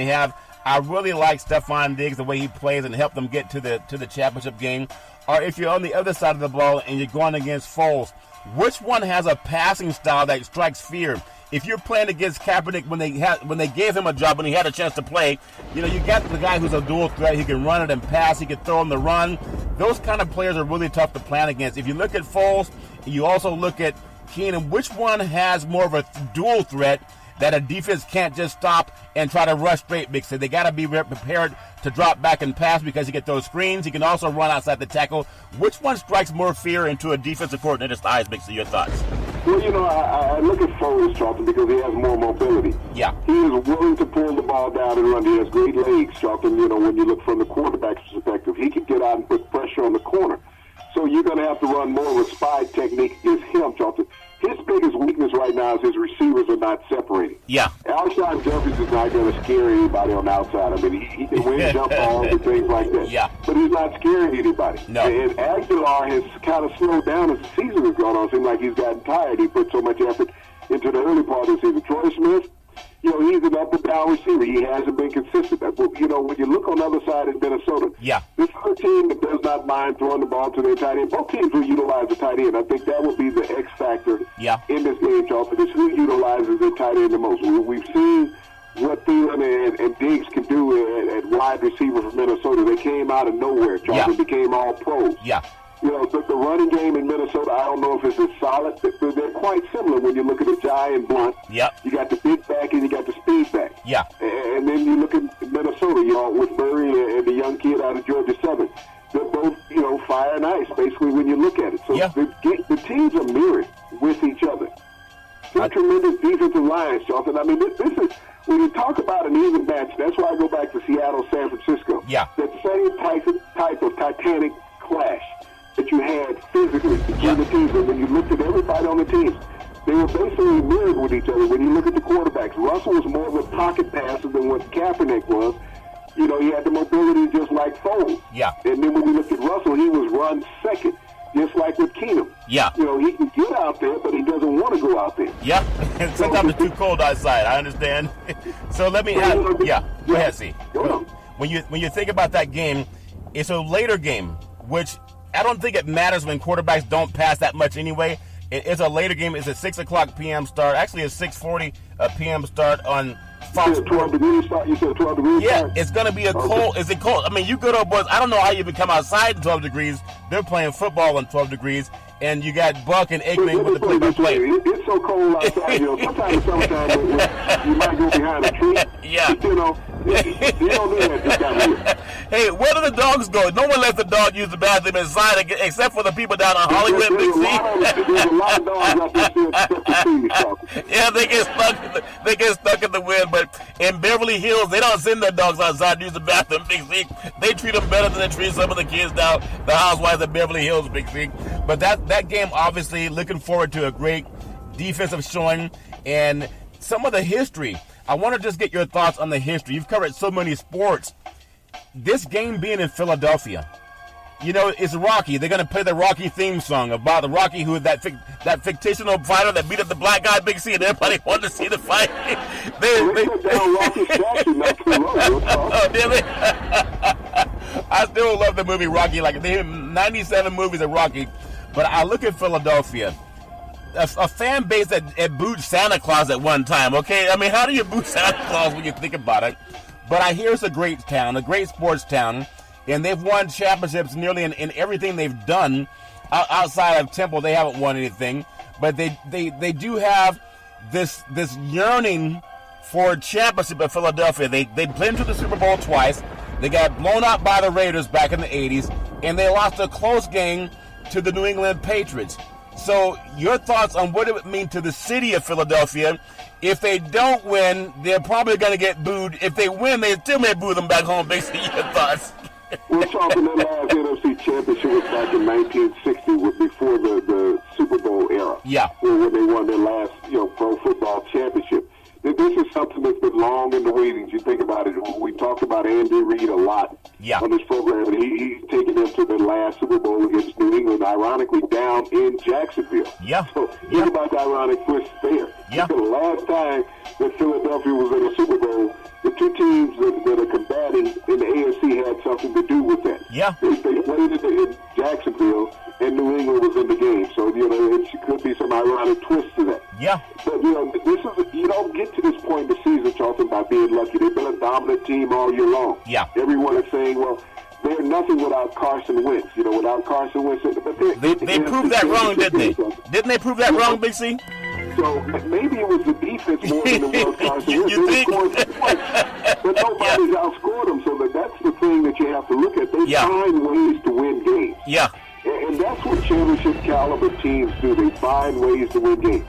I really like Stephon Diggs, the way he plays and help them get to the championship game. Or if you're on the other side of the ball and you're going against Foles, which one has a passing style that strikes fear? If you're playing against Kaepernick when they gave him a job, when he had a chance to play, you got the guy who's a dual threat. He can run it and pass. He can throw on the run. Those kind of players are really tough to plan against. If you look at Foles, you also look at Keenum, which one has more of a dual threat that a defense can't just stop and try to rush straight, Big C? They got to be prepared to drop back and pass because he can throw screens. He can also run outside the tackle. Which one strikes more fear into a defensive coordinator's eyes, Big C? Your thoughts? Well, I look at Foles, Charlton, because he has more mobility. Yeah. He is willing to pull the ball down and run. He has great legs, Charlton. When you look from the quarterback's perspective, he can get out and put pressure on the corner. So you're going to have to run more of a spy technique against him, Charlton. His biggest weakness right now is his receivers are not separating. Yeah. Alshon Jeffries is not going to scare anybody on the outside. I mean, he can win jump balls and things like that. Yeah. But he's not scaring anybody. No. And Aguilar has kind of slowed down as the season has gone on. It seems like he's gotten tired. He put so much effort into the early part of the season. Troy Smith, he's an up-and-down receiver. He hasn't been consistent. But, when you look on the other side in Minnesota, this is a team that does not mind throwing the ball to their tight end. Both teams will utilize the tight end. I think that would be the X factor in this game, Charlton, is who utilizes their tight end the most. We've seen what Thielen and Diggs can do at wide receiver for Minnesota. They came out of nowhere, Charlton, became all pros. Yeah. The running game in Minnesota, I don't know if it's as solid. They're quite similar when you look at Ajayi and Blunt. Yep. You got the big back and you got the speed back. Yeah. And then you look at Minnesota, with Murray and the young kid out of Georgia Southern. They're both, fire and ice, basically, when you look at it. So the teams are mirrored with each other. Two tremendous defensive lines, Jonathan. I mean, this is, when you talk about an even match, that's why I go back to Seattle, San Francisco. Yeah. That same type of Titanic clash that you had physically between the teams. And when you looked at everybody on the teams, they were basically mirrored with each other. When you look at the quarterbacks, Russell was more of a pocket passer than what Kaepernick was. He had the mobility just like Foles. Yeah. And then when you look at Russell, he was run second, just like with Keenum. Yeah. He can get out there, but he doesn't want to go out there. Yep. And sometimes it's too cold outside. I understand. So let me ask. Go ahead, C. When you think about that game, it's a later game, which I don't think it matters when quarterbacks don't pass that much anyway. It's a later game. It's a 6 o'clock p.m. start. Actually, a 6:40 p.m. start on Fox. You said 12 degrees start? You said 12 degrees Yeah, start? it's going to be cold. Is it cold? I mean, you good old boys, I don't know how you even come outside in 12 degrees. They're playing football in 12 degrees. And you got Buck and Aikman with the play-by-play. It's so cold outside, sometimes in summertime you might go behind a tree. Yeah. You don't do that this time of year. Hey, where do the dogs go? No one lets the dog use the bathroom inside except for the people down on Hollywood and Big C. There's a lot of dogs out there still except the trees. Yeah, they get stuck in the wind. But in Beverly Hills, they don't send their dogs outside to use the bathroom, Big C. They treat them better than they treat some of the kids down the housewives of Beverly Hills, Big C. But that game, obviously, looking forward to a great defensive showing and some of the history. I want to just get your thoughts on the history. You've covered so many sports. This game being in Philadelphia, it's Rocky. They're going to play the Rocky theme song about the Rocky who that fictional fighter that beat up the black guy, Big C, and everybody wanted to see the fight. they took down Rocky's statue not too long ago. Oh, did they? I still love the movie Rocky. Like, they have 97 movies of Rocky. But I look at Philadelphia, a fan base that booed Santa Claus at one time, okay? I mean, how do you boo Santa Claus when you think about it? But I hear it's a great town, a great sports town, and they've won championships nearly in everything they've done. Outside of Temple, they haven't won anything, but they do have this yearning for a championship at Philadelphia. They've been to the Super Bowl twice. They got blown out by the Raiders back in the 80s, and they lost a close game to the New England Patriots. So your thoughts on what it would mean to the city of Philadelphia? If they don't win, they're probably going to get booed. If they win, they still may boo them back home. Basically, your thoughts? We're talking the last NFC championship was back in 1960, before the Super Bowl era. Yeah. When they won their last, pro football championship. This is something that's been long in the waiting. You think about it. We talked about Andy Reid a lot on this program, and he's taken them to the last Super Bowl against New England, ironically down in Jacksonville. Yeah. So think about the ironic twist there. Yeah. The last time that Philadelphia was in a Super Bowl, the two teams that are combating in the AFC had something to do with that. Yeah. They played in Jacksonville, and New England was in the game. So, it could be some ironic twist to that. Yeah. But, you don't get to this point in the season talking about being lucky. They've been a dominant team all year long. Yeah. Everyone is saying, well, they're nothing without Carson Wentz. Without Carson Wentz. But they proved that wrong, didn't they? Didn't they prove that wrong, Big C? So maybe it was the defense more than it was Carson Wentz. You think? But nobody's outscored them. So that's the thing that you have to look at. They find ways to win games. Yeah. And that's what championship caliber teams do. They find ways to win games.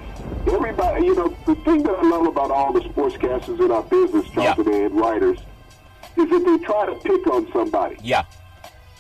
Everybody, the thing that I love about all the sportscasters in our business, Charlton, and writers, is that they try to pick on somebody. Yeah.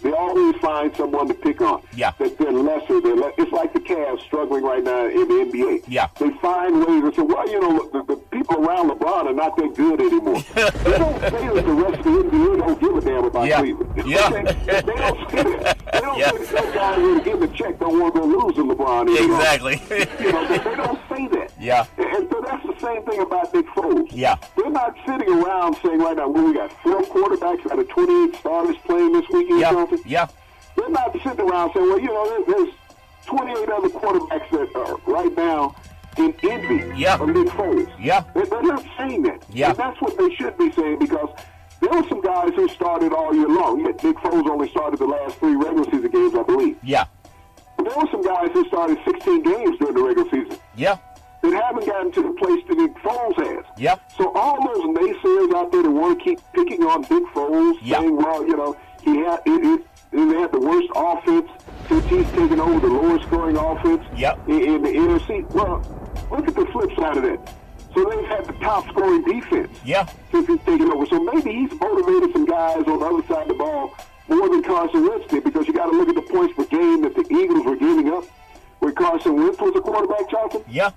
They always find someone to pick on. Yeah. That they're lesser. It's like the Cavs struggling right now in the NBA. Yeah. They find ways to say, well, the people around LeBron are not that good anymore. They don't say that the rest of the NBA don't give a damn about Cleveland. Yeah. They don't say that. They don't say that guys who give the check don't want to go lose to LeBron anymore. Exactly. They don't say that. Yeah. And so that's the same thing about Nick Foles. Yeah. They're not sitting around saying right now, well, we got 4 quarterbacks out of 28 starters playing this weekend or something. Yeah. They're not sitting around saying, well, there's 28 other quarterbacks that are right now in envy of Nick Foles. Yeah. They're not saying that. Yeah. And that's what they should be saying, because there were some guys who started all year long. Yeah, Nick Foles only started the last 3 regular season games, I believe. Yeah. But there were some guys who started 16 games during the regular season. Yeah. That haven't gotten to the place that Nick Foles has. Yep. So all those naysayers out there that want to keep picking on Nick Foles, saying, well, they had the worst offense since he's taken over the lowest scoring offense in the NFC. Well, look at the flip side of that. So they've had the top scoring defense since he's taken over. So maybe he's motivated some guys on the other side of the ball more than Carson Wentz did, because you got to look at the points per game that the Eagles were giving up when Carson Wentz was a quarterback, Charlton. Yeah.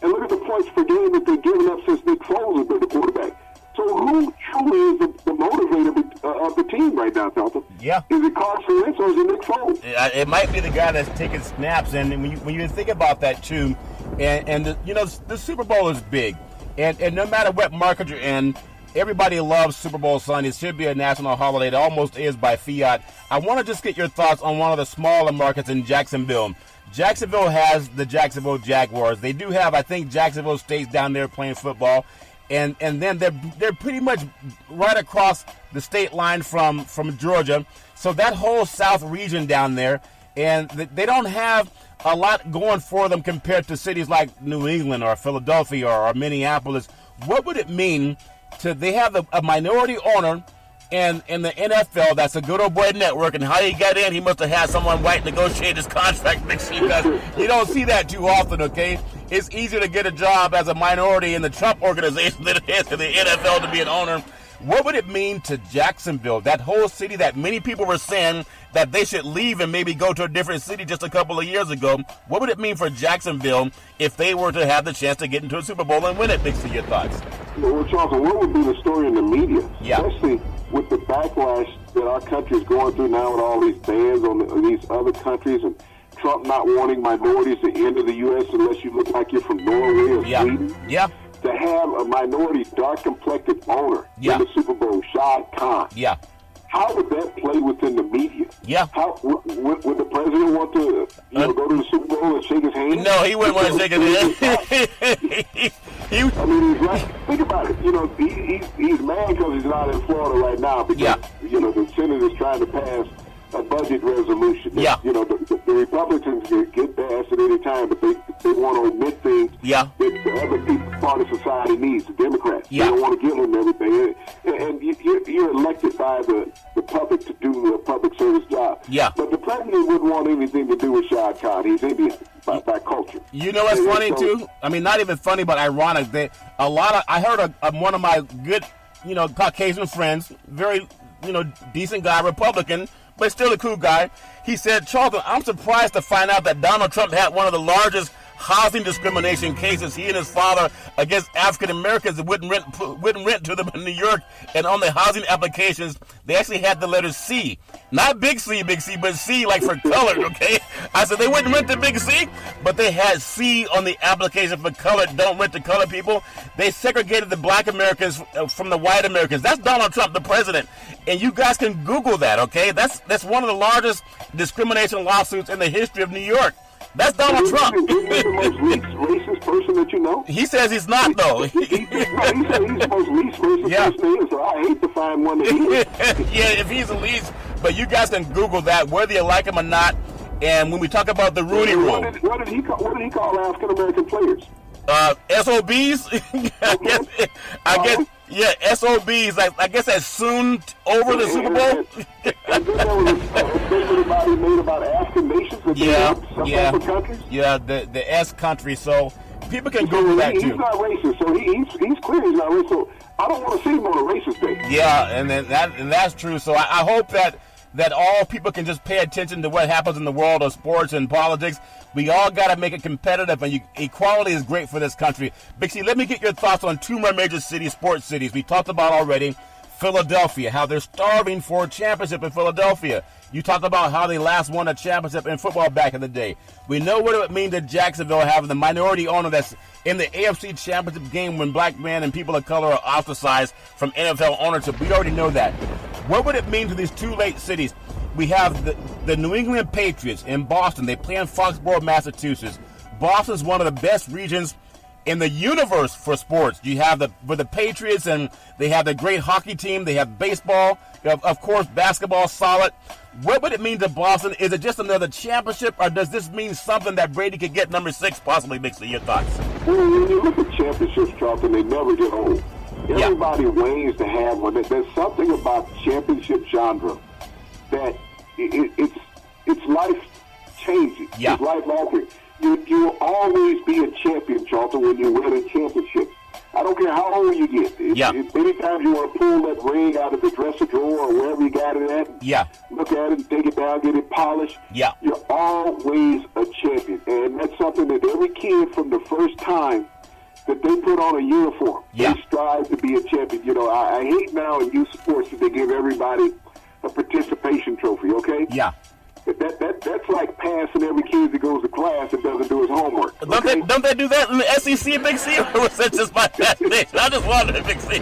And look at the points per game that they've given up since Nick Foles has been the quarterback. So who truly is the motivator of the team right now, Charlton? Yeah. Is it Carson Wentz or is it Nick Foles? It might be the guy that's taking snaps, and when you think about that too, and the Super Bowl is big, and no matter what market you're in, everybody loves Super Bowl Sunday. It should be a national holiday. It almost is by fiat. I want to just get your thoughts on one of the smaller markets in Jacksonville. Jacksonville has the Jacksonville Jaguars. They do have, I think, Jacksonville State's down there playing football. And then they're pretty much right across the state line from Georgia. So that whole south region down there, and they don't have a lot going for them compared to cities like New England or Philadelphia or Minneapolis. What would it mean they have a minority owner and in the NFL, that's a good old boy network, and how he got in, he must have had someone white negotiate his contract, because you don't see that too often, okay? It's easier to get a job as a minority in the Trump organization than it is in the NFL to be an owner. What would it mean to Jacksonville, that whole city that many people were saying that they should leave and maybe go to a different city just a couple of years ago? What would it mean for Jacksonville if they were to have the chance to get into a Super Bowl and win it? Bixie, your thoughts? Well, Charles, what would be the story in the media? Yeah. Especially with the backlash that our country is going through now with all these bans on these other countries, and Trump not wanting minorities to enter the U.S. unless you look like you're from Norway or Sweden. Yeah. To have a minority, dark-complected owner in the Super Bowl, Shad Khan. Yeah. How would that play within the media? Yeah. How would the president want to go to the Super Bowl and shake his hand? No, he wouldn't want to shake his hand. I mean, he's right. Think about it. He's mad because he's not in Florida right now because the Senate is trying to pass a budget resolution. Yeah. The Republicans get passed at any time, but they want to omit things that the other part of society needs. The Democrats. Yeah. They don't want to give them everything. And you're elected by the public to do a public service job. Yeah. But the president wouldn't want anything to do with Shad Khan. He's Indian by culture. You know what's funny too? I mean, not even funny, but ironic. I heard one of my good, Caucasian friends, very decent guy, Republican, but still a cool guy. He said, Charlton, I'm surprised to find out that Donald Trump had one of the largest housing discrimination cases. He and his father against African Americans that wouldn't rent to them in New York, and on the housing applications they actually had the letter C, not big C, but C like for colored. Okay, I said they wouldn't rent to big C, but they had C on the application for colored. Don't rent to colored people. They segregated the black Americans from the white Americans. That's Donald Trump, the president, and you guys can Google that. Okay, that's one of the largest discrimination lawsuits in the history of New York. That's Donald Trump. Isn't he the most least racist person that you know? He says he's not, though. He said he's the most least racist person there is, so I hate to find one that he is. Yeah, if he's the least. But you guys can Google that, whether you like him or not. And when we talk about the Rooney Rule. What did he call African-American players? SOBs? I guess, yeah, SOBs. I guess that's soon over the Super Bowl. And then there was a statement about he made about African nations that some countries. Yeah, the S country. So people can Google that too. He's not racist, so he's clear he's not racist. So I don't want to see him on a racist day. Yeah, and that's true. So I hope that all people can just pay attention to what happens in the world of sports and politics. We all got to make it competitive, and equality is great for this country. Big C, let me get your thoughts on two more major cities, sports cities. We talked about already Philadelphia, how they're starving for a championship in Philadelphia. You talked about how they last won a championship in football back in the day. We know what it would mean to Jacksonville having the minority owner that's in the AFC championship game when black men and people of color are ostracized from NFL ownership. We already know that. What would it mean to these two late cities? We have the New England Patriots in Boston. They play in Foxborough, Massachusetts. Boston's one of the best regions in the universe for sports. You have the Patriots, and they have the great hockey team. They have baseball, of course, basketball, solid. What would it mean to Boston? Is it just another championship, or does this mean something that Brady could get number 6, possibly, Mixer? Your thoughts? Well, when you look at championships, Charlton, they never get old. Everybody waits to have one. There's something about championship genre that it's life changing. Yeah. It's life altering. You'll always be a champion, Charlton, when you win a championship. I don't care how old you get. Anytime you want to pull that ring out of the dresser drawer or wherever you got it at, look at it and take it down, get it polished, you're always a champion. And that's something that every kid from the first time that they put on a uniform, they strive to be a champion. You know, I hate now in youth sports that they give everybody a participation trophy, okay? Yeah. That's like passing every kid that goes to class and doesn't do his homework. Okay? Don't they do that in the SEC, Big C? Or was that just my imagination? I just wanted Big C.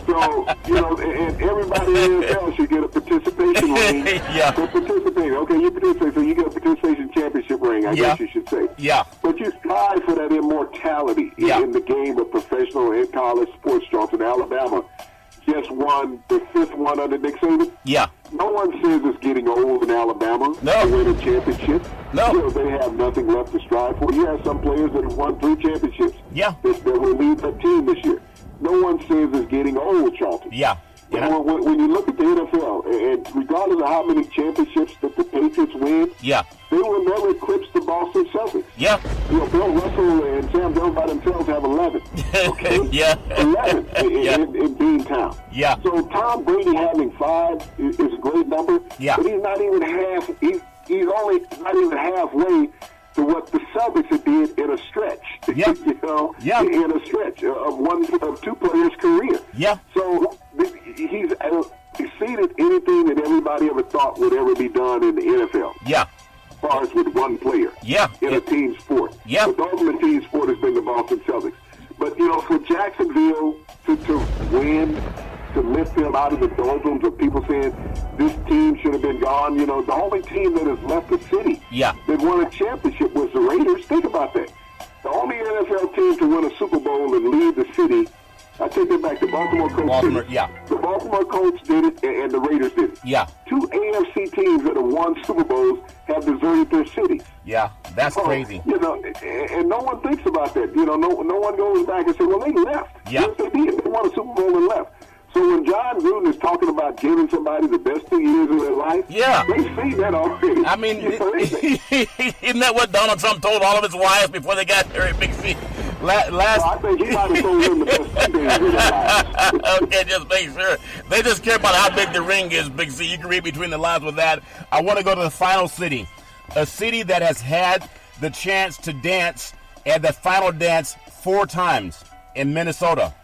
So, and everybody in the NFL should get a participation ring. For participating. Okay, you participate, so you get a participation championship ring, I guess you should say. Yeah. But you strive for that immortality in the game of professional and college sports, Charlton. Alabama just won the 5th one under Nick Saban. Yeah. No one says it's getting old in Alabama to win a championship. No. They have nothing left to strive for. You have some players that have won 3 championships. Yeah. That will lead that team this year. No one says it's getting old, Charlton. Yeah. When you look at the NFL, and regardless of how many championships that the Patriots win, they will never eclipse the Boston Celtics. Yeah. Bill Russell and Sam Jones by themselves have 11. Okay? 11 in Beantown. Yeah. So Tom Brady having 5 is a great number. Yeah. But he's not even half. He's only not even halfway to what the Celtics did in a stretch. Yeah. In a stretch of 2 players' career. Yeah. So he's exceeded anything that everybody ever thought would ever be done in the NFL. Yeah. As far as with one player. Yeah. In a team sport. Yeah. The ultimate team sport has been the Boston Celtics. But, for Jacksonville to win, to lift them out of the doldrums of people saying this team should have been gone, the only team that has left the city that won a championship was the Raiders. Think about that. The only NFL team to win a Super Bowl and leave the city, I take that back, the Baltimore Colts did it. The Baltimore Colts did it, and the Raiders did it. 2 AFC teams that have won Super Bowls have deserted their cities. Yeah, that's crazy. And no one thinks about that. No one goes back and says, well, they left. Yeah. Yes, they did. They won a Super Bowl and left. So when John Gruden is talking about giving somebody the best 2 years of their life, they see that already. I mean, isn't that what Donald Trump told all of his wives before they got married, Big C? I think he might have told them the best 2 days of their lives. Okay, just make sure. They just care about how big the ring is, Big C. You can read between the lines with that. I want to go to the final city, a city that has had the chance to dance at the final dance 4 times in Minnesota.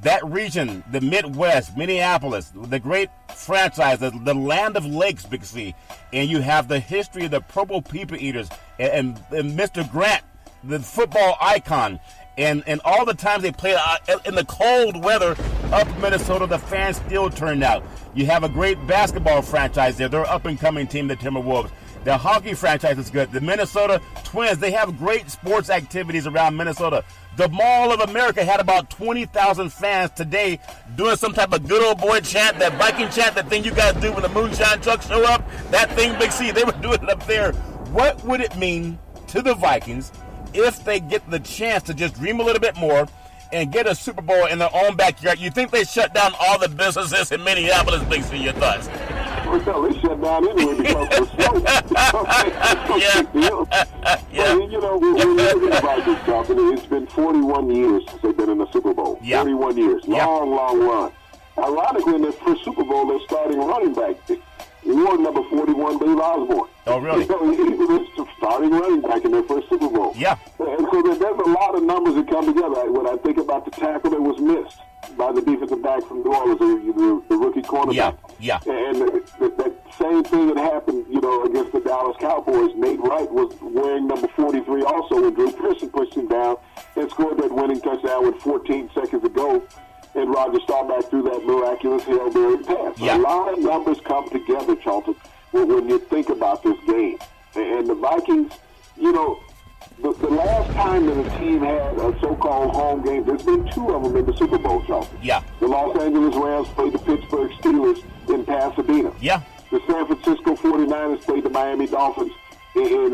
That region, the Midwest, Minneapolis, the great franchise, the land of lakes, Big C. And you have the history of the Purple People Eaters and Mr. Grant, the football icon. And all the times they played in the cold weather up in Minnesota, the fans still turned out. You have a great basketball franchise there. They're an up-and-coming team, the Timberwolves. The hockey franchise is good. The Minnesota Twins, they have great sports activities around Minnesota. The Mall of America had about 20,000 fans today doing some type of good old boy chant, that Viking chant, that thing you guys do when the moonshine trucks show up. That thing, Big C, they were doing it up there. What would it mean to the Vikings if they get the chance to just dream a little bit more and get a Super Bowl in their own backyard? You think they shut down all the businesses in Minneapolis, Big C, your thoughts? Well, they shut down anyway because of the smoke. But, you know, we're looking about this company. It's been 41 years since they've been in the Super Bowl. 41 years. Long run. Ironically, in their first Super Bowl, they're starting running back. Award number 41, Dave Osborne. Oh, really? He was starting running back in their first Super Bowl. Yeah. And so there's a lot of numbers that come together. When I think about the tackle that was missed by the defensive back from New Orleans, the rookie cornerback. Yeah. And that same thing that happened, you know, against the Dallas Cowboys. Nate Wright was wearing number 43 also when Drew Pearson pushed him down and scored that winning touchdown with 14 seconds to go. And Roger Staubach threw that miraculous Hail Mary pass. A lot of numbers come together, Charlton, when you think about this game. And the Vikings, you know, the last time that a team had a so-called home game, there's been 2 of them in the Super Bowl, Charlton. Yeah. The Los Angeles Rams played the Pittsburgh Steelers in Pasadena. Yeah. The San Francisco 49ers played the Miami Dolphins in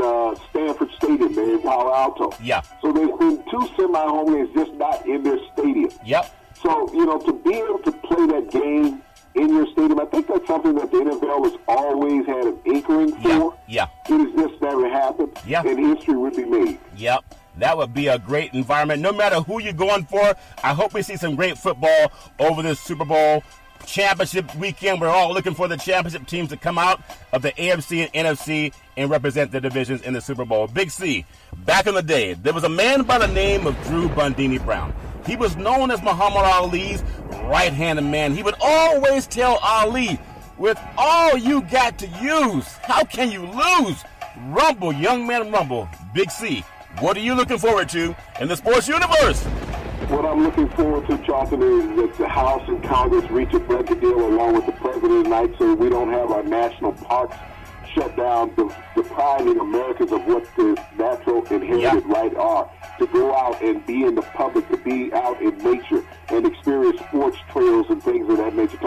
Stanford Stadium there in Palo Alto. Yeah. So there's been 2 semi-home games just not in their stadium. Yep. So, you know, to be able to play that game in your stadium, I think that's something that the NFL has always had an inkling for. Yeah. It has just never happened. Yeah. And history would be made. Yep. That would be a great environment. No matter who you're going for, I hope we see some great football over this Super Bowl championship weekend. We're all looking for the championship teams to come out of the AFC and NFC and represent their divisions in the Super Bowl. Big C, back in the day, there was a man by the name of Drew Bundini Brown. He was known as Muhammad Ali's right-handed man. He would always tell Ali, with all you got to use, how can you lose? Rumble, young man, rumble. Big C, what are you looking forward to in the sports universe? What I'm looking forward to, Charlton, is that the House and Congress reach a budget deal along with the President tonight so we don't have our national parks shut down, depriving Americans of what their natural inherited right are, to go out and be in the public, to be out in nature and experience sports trails and things of that nature.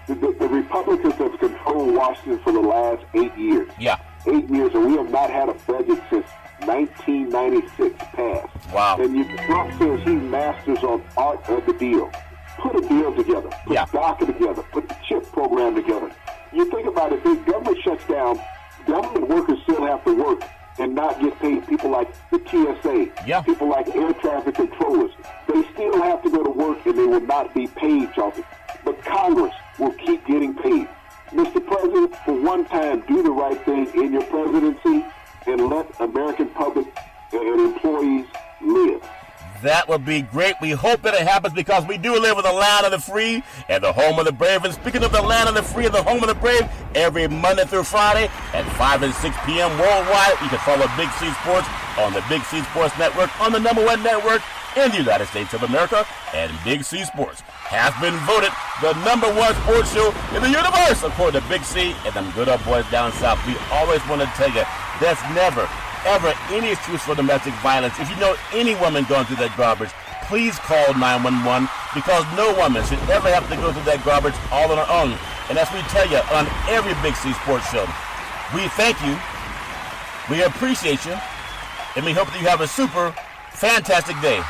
The Republicans have controlled Washington for the last 8 years. 8 years, and we have not had a budget since 1996 passed. Wow. And Trump says he masters on art of the deal. Put a deal together. Put DACA together. Put the CHIP program together. You think about it, if government shuts down, government workers still have to work and not get paid. People like the TSA, people like air traffic controllers, they still have to go to work and they will not be paid, Charlie. But Congress will keep getting paid. Mr. President, for one time, do the right thing in your presidency and let American public and employees live. That would be great. We hope that it happens because we do live in the land of the free and the home of the brave. And speaking of the land of the free and the home of the brave, every Monday through Friday at 5 and 6 p.m. worldwide, you can follow Big C Sports on the Big C Sports Network, on the #1 network in the United States of America. And Big C Sports has been voted the #1 sports show in the universe, according to Big C and them good old boys down south. We always want to tell you, there's never ever any excuse for domestic violence. If you know any woman going through that garbage, please call 911 because no woman should ever have to go through that garbage all on her own. And as we tell you on every Big C Sports show, we thank you, we appreciate you, and we hope that you have a super fantastic day.